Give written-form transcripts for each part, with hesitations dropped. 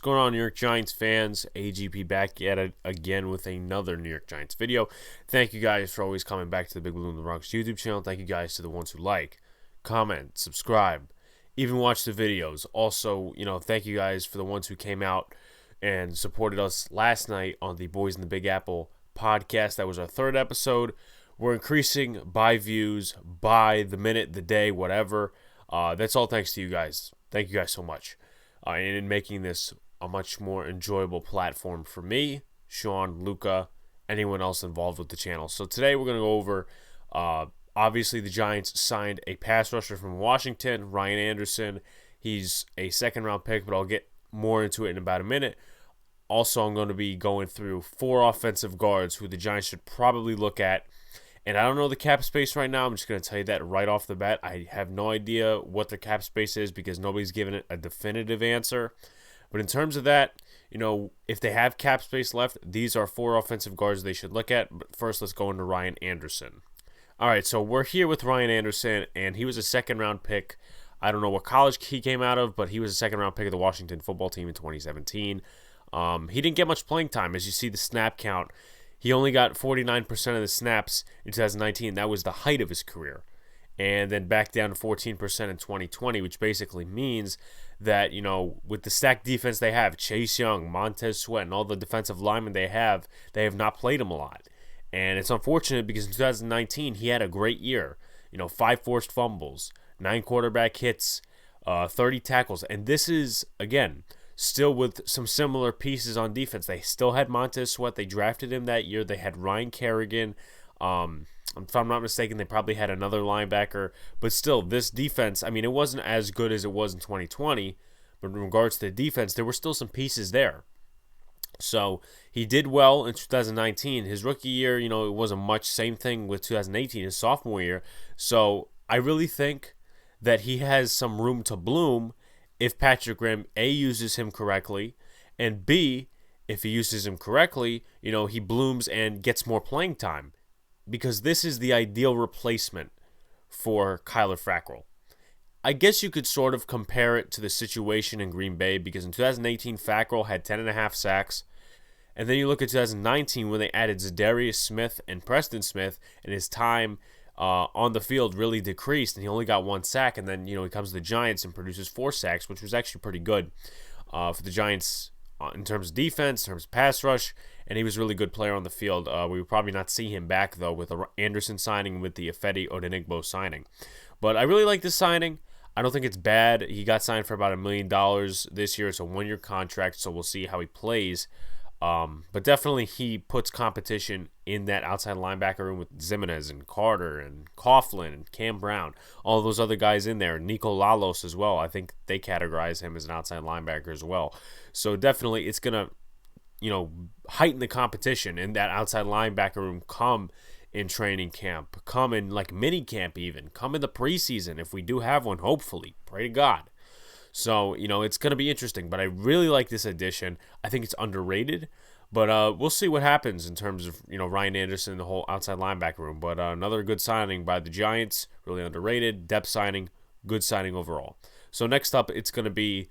What's going on, New York Giants fans? AGP back at again with another New York Giants video. Thank you guys for always coming back to the Big Blue in the Bronx YouTube channel. Thank you guys to the ones who like, comment, subscribe, even watch the videos. Also, thank you guys for the ones who came out and supported us last night on the Boys in the Big Apple podcast. That was our third episode. We're increasing by views, by the minute, the day, whatever. That's all thanks to you guys. Thank you guys so much. And in making this a much more enjoyable platform for me, Sean, Luca, anyone else involved with the channel. So today we're going to go over, obviously the Giants signed a pass rusher from Washington, Ryan Anderson. He's a second-round pick, but I'll get more into it in about a minute. Also, I'm going to be going through 4 offensive guards who the Giants should probably look at. And I don't know the cap space right now. I'm just going to tell you that right off the bat. I have no idea what the cap space is because nobody's given it a definitive answer. But in terms of that, if they have cap space left, these are 4 offensive guards they should look at. But first, let's go into Ryan Anderson. All right, so we're here with Ryan Anderson, and he was a second-round pick. I don't know what college he came out of, but he was a second-round pick of the Washington football team in 2017. He didn't get much playing time. As you see the snap count, he only got 49% of the snaps in 2019. That was the height of his career. And then back down to 14% in 2020, which basically means that, with the stacked defense they have, Chase Young, Montez Sweat, and all the defensive linemen they have not played him a lot. And it's unfortunate because in 2019, he had a great year. 5 forced fumbles, 9 quarterback hits, 30 tackles. And this is, again, still with some similar pieces on defense. They still had Montez Sweat. They drafted him that year. They had Ryan Kerrigan. If I'm not mistaken, they probably had another linebacker. But still, this defense, it wasn't as good as it was in 2020. But in regards to the defense, there were still some pieces there. So he did well in 2019. His rookie year, it wasn't much. Same thing with 2018, his sophomore year. So I really think that he has some room to bloom if Patrick Graham, A, uses him correctly, and B, if he uses him correctly, he blooms and gets more playing time. Because this is the ideal replacement for Kyler Fackrell. I guess you could sort of compare it to the situation in Green Bay, because in 2018, Fackrell had 10.5 sacks. And then you look at 2019 when they added Zadarius Smith and Preston Smith, and his time on the field really decreased, and he only got 1 sack. And then, he comes to the Giants and produces 4 sacks, which was actually pretty good for the Giants in terms of defense, in terms of pass rush, and he was a really good player on the field. We would probably not see him back, though, with the Anderson signing, with the Ifedi Odenigbo signing. But I really like this signing. I don't think it's bad. He got signed for about $1 million this year. It's a 1-year contract, so we'll see how he plays. But definitely he puts competition in that outside linebacker room with Zimenez and Carter and Coughlin and Cam Brown, all those other guys in there. Nico Lalos as well. I think they categorize him as an outside linebacker as well. So definitely it's going to, heighten the competition in that outside linebacker room come in training camp, come in like mini camp even, come in the preseason if we do have one, hopefully. Pray to God. So, it's going to be interesting, but I really like this addition. I think it's underrated, but we'll see what happens in terms of, Ryan Anderson, the whole outside linebacker room. But another good signing by the Giants, really underrated, depth signing, good signing overall. So next up, it's going to be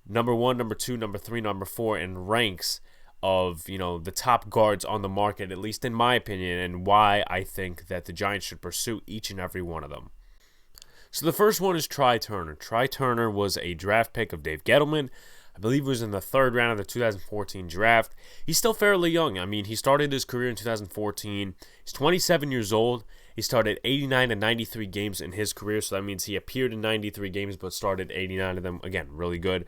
number 1, number 2, number 3, number 4 in ranks of, the top guards on the market, at least in my opinion, and why I think that the Giants should pursue each and every one of them. So the first one is Try Turner. Try Turner was a draft pick of Dave Gettleman. I believe he was in the 3rd round of the 2014 draft. He's still fairly young. He started his career in 2014. He's 27 years old. He started 89 and 93 games in his career, so that means he appeared in 93 games but started 89 of them. Again, really good.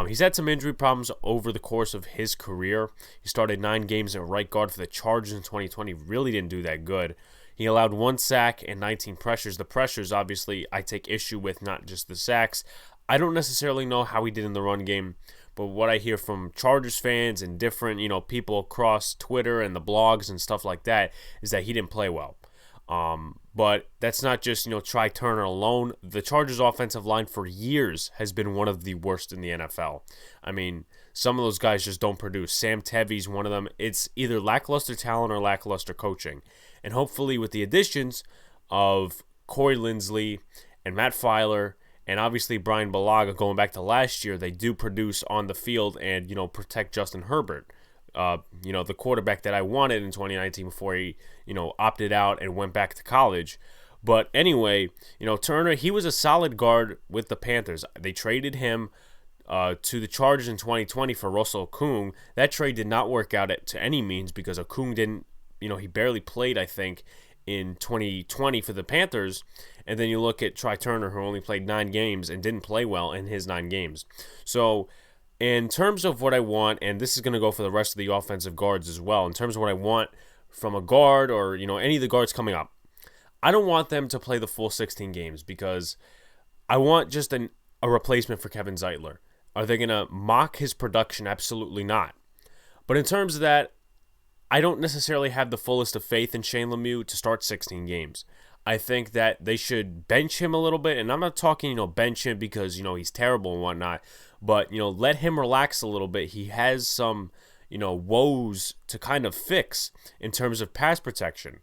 He's had some injury problems over the course of his career. He started 9 games at right guard for the Chargers in 2020. Really didn't do that good. He allowed 1 sack and 19 pressures. The pressures, obviously, I take issue with, not just the sacks. I don't necessarily know how he did in the run game, but what I hear from Chargers fans and different, people across Twitter and the blogs and stuff like that is that he didn't play well. But that's not just, Try Turner alone. The Chargers offensive line for years has been one of the worst in the NFL. Some of those guys just don't produce. Sam Tevi's one of them. It's either lackluster talent or lackluster coaching. And hopefully with the additions of Corey Linsley and Matt Filer And obviously, Brian Bulaga, going back to last year, they do produce on the field and, protect Justin Herbert. The quarterback that I wanted in 2019 before he, opted out and went back to college. But anyway, Turner, he was a solid guard with the Panthers. They traded him to the Chargers in 2020 for Russell Okung. That trade did not work out to any means because Okung didn't, he barely played, I think, in 2020 for the Panthers. And then you look at Try Turner, who only played 9 games and didn't play well in his 9 games. So in terms of what I want, and this is going to go for the rest of the offensive guards as well, in terms of what I want from a guard or, any of the guards coming up, I don't want them to play the full 16 games because I want just a replacement for Kevin Zeitler. Are they going to mock his production? Absolutely not. But in terms of that, I don't necessarily have the fullest of faith in Shane Lemieux to start 16 games. I think that they should bench him a little bit, and I'm not talking, bench him because, he's terrible and whatnot, but, let him relax a little bit. He has some, woes to kind of fix in terms of pass protection.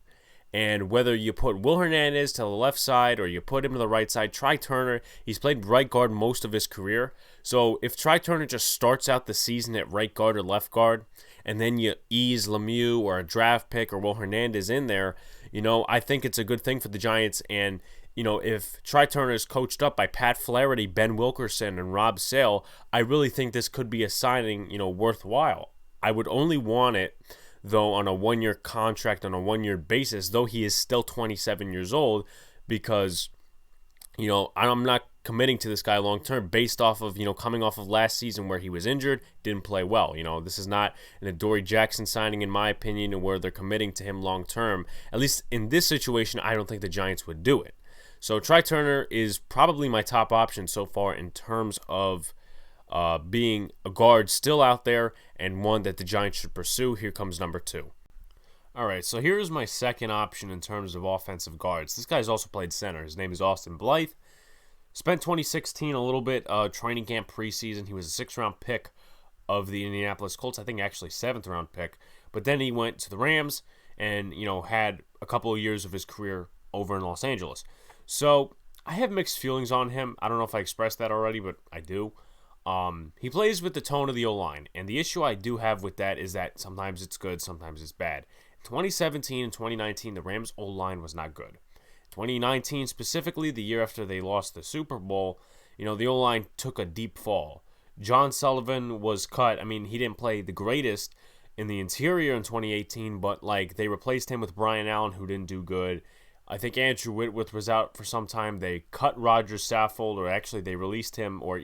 And whether you put Will Hernandez to the left side or you put him to the right side, Try Turner, he's played right guard most of his career. So if Try Turner just starts out the season at right guard or left guard, and then you ease Lemieux or a draft pick or Will Hernandez in there, I think it's a good thing for the Giants. And, if Try Turner is coached up by Pat Flaherty, Ben Wilkerson, and Rob Sale, I really think this could be a signing, worthwhile. I would only want it, though, on a 1-year contract on a 1-year basis, though he is still 27 years old, because, I'm not committing to this guy long term based off of, coming off of last season where he was injured, didn't play well. This is not an Adoree Jackson signing, in my opinion, where they're committing to him long term. At least in this situation, I don't think the Giants would do it. So Try Turner is probably my top option so far in terms of being a guard still out there and one that the Giants should pursue. Here comes number 2. All right, so here's my second option in terms of offensive guards. This guy's also played center. His name is Austin Blythe. Spent 2016 a little bit training camp preseason. He was a 6th-round pick of the Indianapolis Colts. I think actually 7th-round pick. But then he went to the Rams and, had a couple of years of his career over in Los Angeles. So I have mixed feelings on him. I don't know if I expressed that already, but I do. He plays with the tone of the O-line, and the issue I do have with that is that sometimes it's good, sometimes it's bad. In 2017 and 2019, the Rams' O-line was not good. 2019 specifically, the year after they lost the Super Bowl, the O-line took a deep fall. John Sullivan was cut. I mean, he didn't play the greatest in the interior in 2018, but they replaced him with Brian Allen, who didn't do good. I think Andrew Whitworth was out for some time. They cut Roger Saffold, or actually they released him, or,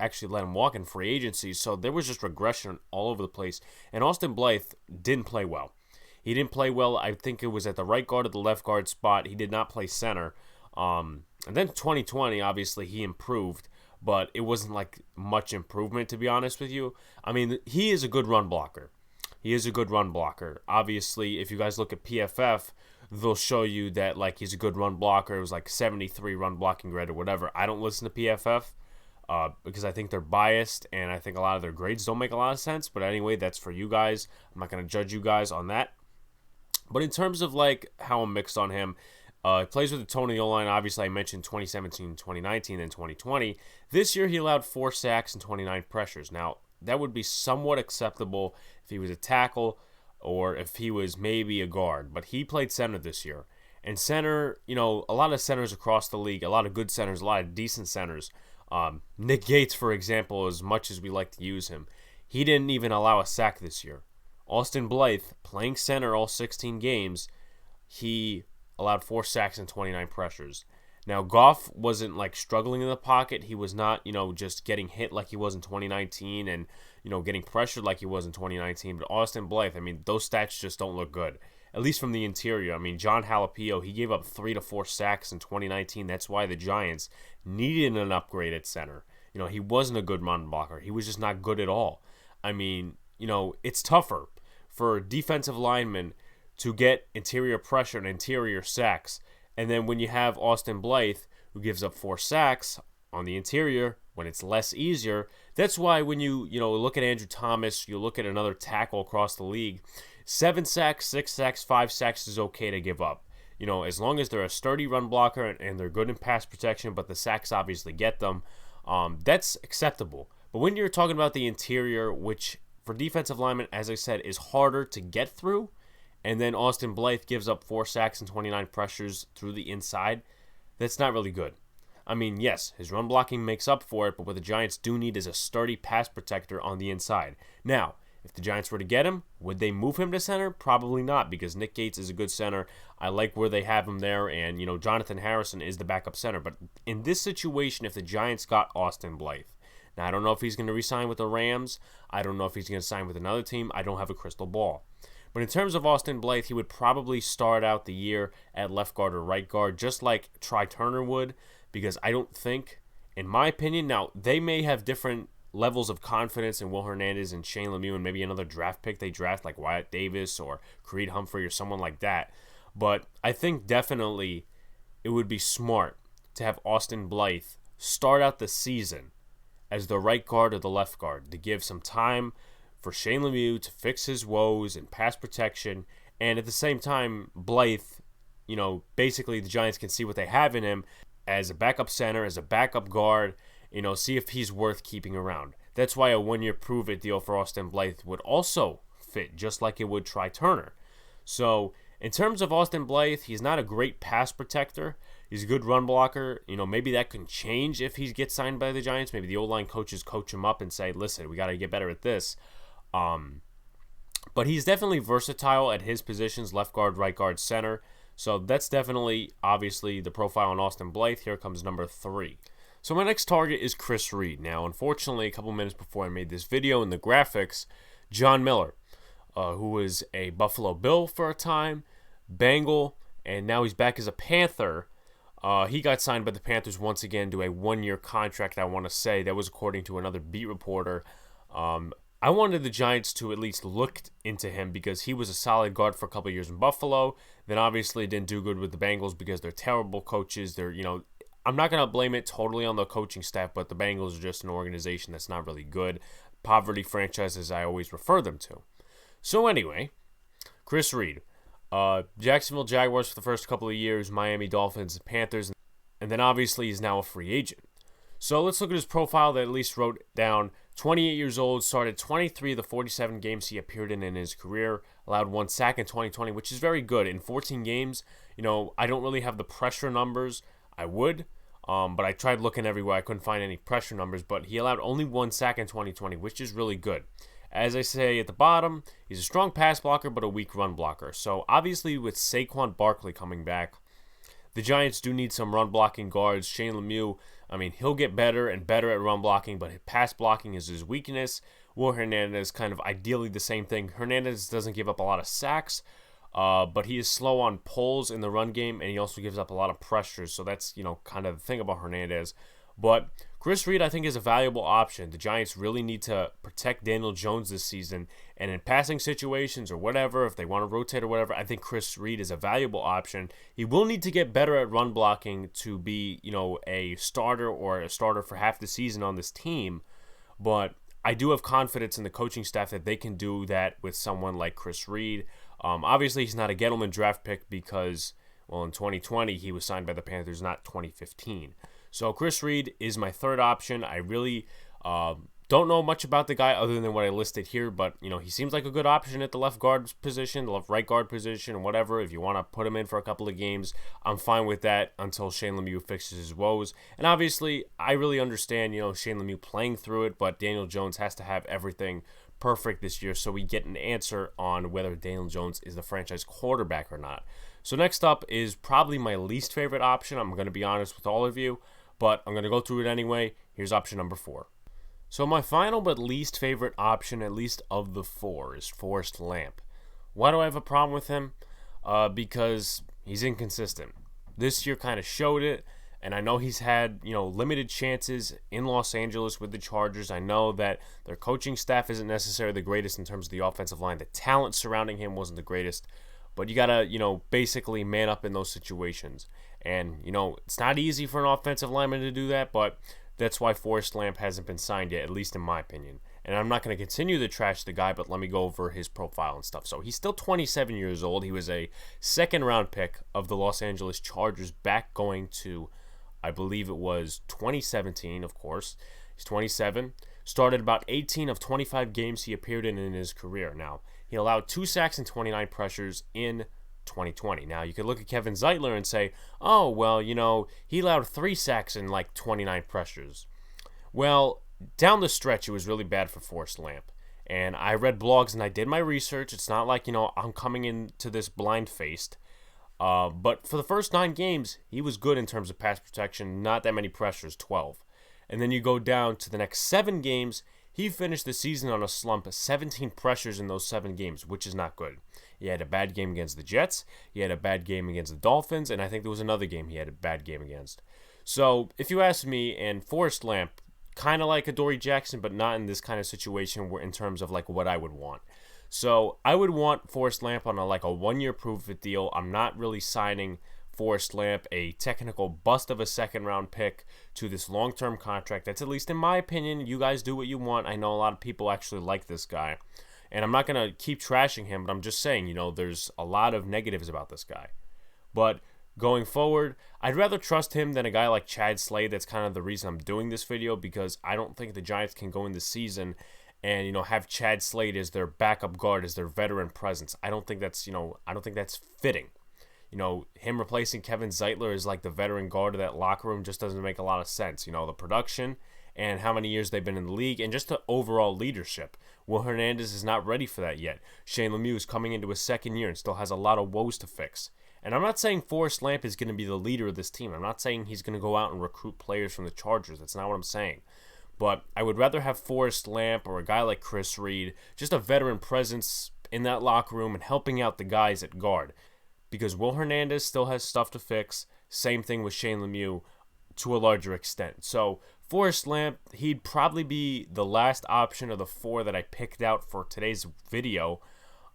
actually let him walk in free agency. So there was just regression all over the place. And Austin Blythe didn't play well. He didn't play well. I think it was at the right guard or the left guard spot. He did not play center. And then 2020, obviously, he improved, but it wasn't much improvement, to be honest with you. I mean, he is a good run blocker. Obviously, if you guys look at PFF, they'll show you that he's a good run blocker. It was 73 run blocking grade or whatever. I don't listen to PFF because I think they're biased, and I think a lot of their grades don't make a lot of sense. But anyway, that's for you guys. I'm not going to judge you guys on that. But in terms of how I'm mixed on him, he plays with the tone of the O-line. Obviously, I mentioned 2017, 2019, and 2020. This year, he allowed 4 sacks and 29 pressures. Now, that would be somewhat acceptable if he was a tackle or if he was maybe a guard. But he played center this year. And center, a lot of centers across the league, a lot of good centers, a lot of decent centers. Nick Gates, for example, as much as we like to use him, he didn't even allow a sack this year. Austin Blythe, playing center all 16 games, he allowed 4 sacks and 29 pressures. Now, Goff wasn't struggling in the pocket. He was not, just getting hit like he was in 2019 and, getting pressured like he was in 2019. But Austin Blythe, I mean, those stats just don't look good, at least from the interior. I mean, John Halapio, he gave up 3 to 4 sacks in 2019. That's why the Giants needed an upgrade at center. He wasn't a good run blocker. He was just not good at all. I mean, it's tougher for defensive linemen to get interior pressure and interior sacks. And then when you have Austin Blythe, who gives up 4 sacks on the interior, when it's less easier, that's why when you look at Andrew Thomas, you look at another tackle across the league, 7 sacks, 6 sacks, 5 sacks is okay to give up. as long as they're a sturdy run blocker and they're good in pass protection, but the sacks obviously get them, that's acceptable. But when you're talking about the interior, which for defensive linemen, as I said, is harder to get through, and then Austin Blythe gives up 4 sacks and 29 pressures through the inside, that's not really good. I mean, yes, his run blocking makes up for it, but what the Giants do need is a sturdy pass protector on the inside. Now, if the Giants were to get him, would they move him to center? Probably not, because Nick Gates is a good center. I like where they have him there, and, Jonathan Harrison is the backup center. But in this situation, if the Giants got Austin Blythe, now I don't know if he's going to re-sign with the Rams. I don't know if he's going to sign with another team. I don't have a crystal ball. But in terms of Austin Blythe, he would probably start out the year at left guard or right guard, just like Try Turner would, because I don't think, in my opinion, now they may have different levels of confidence in Will Hernandez and Shane Lemieux and maybe another draft pick they draft like Wyatt Davis or Creed Humphrey or someone like that. But I think definitely it would be smart to have Austin Blythe start out the season as the right guard or the left guard to give some time for Shane Lemieux to fix his woes and pass protection. And at the same time, Blythe, basically the Giants can see what they have in him as a backup center, as a backup guard, see if he's worth keeping around. That's why a 1-year prove-it deal for Austin Blythe would also fit, just like it would Try Turner. So, in terms of Austin Blythe, he's not a great pass protector. He's a good run blocker. Maybe that can change if he gets signed by the Giants. Maybe the O-line coaches coach him up and say, listen, we got to get better at this. But he's definitely versatile at his positions, left guard, right guard, center. So that's definitely, obviously, the profile on Austin Blythe. Here comes number 3. So my next target is Chris Reed. Now, unfortunately, a couple minutes before I made this video in the graphics, John Miller, who was a Buffalo Bill for a time, Bengal, and now he's back as a Panther. He got signed by the Panthers once again to a 1-year contract, I want to say. That was according to another beat reporter. I wanted the Giants to at least look into him because he was a solid guard for a couple of years in Buffalo. Then obviously didn't do good with the Bengals because they're terrible coaches. They're, I'm not going to blame it totally on the coaching staff, but the Bengals are just an organization that's not really good. Poverty franchise, as I always refer them to. So anyway, Chris Reed. Jacksonville Jaguars for the first couple of years, Miami Dolphins, Panthers, and then obviously he's now a free agent. So let's look at his profile that at least wrote down. 28 years old, started 23 of the 47 games he appeared in his career, allowed 1 sack in 2020, which is very good. In 14 games, I don't really have the pressure numbers. I would, but I tried looking everywhere. I couldn't find any pressure numbers, but he allowed only 1 sack in 2020, which is really good. As I say at the bottom, he's a strong pass blocker, but a weak run blocker. So obviously with Saquon Barkley coming back, the Giants do need some run blocking guards. Shane Lemieux, he'll get better and better at run blocking, but pass blocking is his weakness. Will Hernandez, kind of ideally the same thing. Hernandez doesn't give up a lot of sacks, but he is slow on pulls in the run game, and he also gives up a lot of pressure. So that's, kind of the thing about Hernandez. But Chris Reed, I think, is a valuable option. The Giants really need to protect Daniel Jones this season. And in passing situations or whatever, if they want to rotate or whatever, I think Chris Reed is a valuable option. He will need to get better at run blocking to be, a starter or a starter for half the season on this team. But I do have confidence in the coaching staff that they can do that with someone like Chris Reed. Obviously, he's not a Gettleman draft pick because, in 2020, he was signed by the Panthers, not 2015. So Chris Reed is my third option. I really don't know much about the guy other than what I listed here, but he seems like a good option at the left guard position, the left right guard position, whatever. If you want to put him in for a couple of games, I'm fine with that until Shane Lemieux fixes his woes. And obviously, I really understand Shane Lemieux playing through it, but Daniel Jones has to have everything perfect this year so we get an answer on whether Daniel Jones is the franchise quarterback or not. So next up is probably my least favorite option. I'm going to be honest with all of you, but I'm going to go through it anyway. Here's option number 4. So my final but least favorite option, at least of the 4, is Forrest Lamp. Why do I have a problem with him? Because he's inconsistent. This year kind of showed it, and I know he's had, limited chances in Los Angeles with the Chargers. I know that their coaching staff isn't necessarily the greatest in terms of the offensive line. The talent surrounding him wasn't the greatest. But you got to, basically man up in those situations. And, it's not easy for an offensive lineman to do that, but that's why Forrest Lamp hasn't been signed yet, at least in my opinion. And I'm not going to continue to trash the guy, but let me go over his profile and stuff. So he's still 27 years old. He was a second-round pick of the Los Angeles Chargers back going to, I believe it was 2017, of course. He's 27. Started about 18 of 25 games he appeared in his career. Now, he allowed 2 sacks and 29 pressures in 2020. Now, you could look at Kevin Zeitler and say, oh, well, he allowed 3 sacks and like 29 pressures. Well, down the stretch, it was really bad for Forrest Lamp. And I read blogs and I did my research. It's not like, I'm coming into this blind-faced. But for the first 9 games, he was good in terms of pass protection. Not that many pressures, 12. And then you go down to the next 7 games. He finished the season on a slump, 17 pressures in those 7 games, which is not good. He had a bad game against the Jets. He had a bad game against the Dolphins. And I think there was another game he had a bad game against. So, if you ask me, and Forrest Lamp, kind of like Adoree Jackson, but not in this kind of situation where in terms of like what I would want. So, I would want Forrest Lamp on a 1-year prove-it deal. I'm not really signing Forrest Lamp, a technical bust of a second-round pick, to this long-term contract. That's, at least in my opinion. You guys do what you want. I know a lot of people actually like this guy. And I'm not going to keep trashing him, but I'm just saying, there's a lot of negatives about this guy. But going forward, I'd rather trust him than a guy like Chad Slade. That's kind of the reason I'm doing this video, because I don't think the Giants can go in this season and, have Chad Slade as their backup guard, as their veteran presence. I don't think that's, fitting. Him replacing Kevin Zeitler as like the veteran guard of that locker room just doesn't make a lot of sense. The production and how many years they've been in the league and just the overall leadership. Will Hernandez is not ready for that yet. Shane Lemieux is coming into his second year and still has a lot of woes to fix. And I'm not saying Forrest Lamp is going to be the leader of this team. I'm not saying he's going to go out and recruit players from the Chargers. That's not what I'm saying. But I would rather have Forrest Lamp or a guy like Chris Reed, just a veteran presence in that locker room and helping out the guys at guard. Because Will Hernandez still has stuff to fix. Same thing with Shane Lemieux to a larger extent. So Forrest Lamp, he'd probably be the last option of the 4 that I picked out for today's video.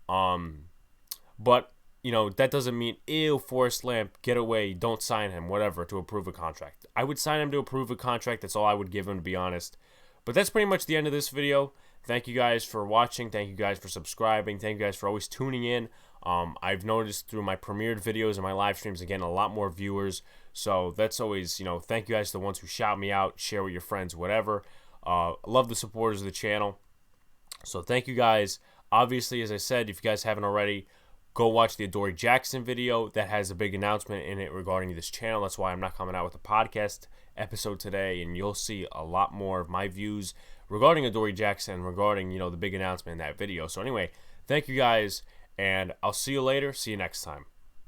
But, that doesn't mean, ew, Forrest Lamp, get away, don't sign him, whatever, to approve a contract. I would sign him to approve a contract. That's all I would give him, to be honest. But that's pretty much the end of this video. Thank you guys for watching. Thank you guys for subscribing. Thank you guys for always tuning in. I've noticed through my premiered videos and my live streams, again, a lot more viewers. So that's always, thank you guys to the ones who shout me out, share with your friends, whatever. Love the supporters of the channel. So thank you guys. Obviously, as I said, if you guys haven't already, go watch the Adoree Jackson video. That has a big announcement in it regarding this channel. That's why I'm not coming out with a podcast episode today. And you'll see a lot more of my views regarding Adoree Jackson, regarding, the big announcement in that video. So anyway, thank you guys. And I'll see you later. See you next time.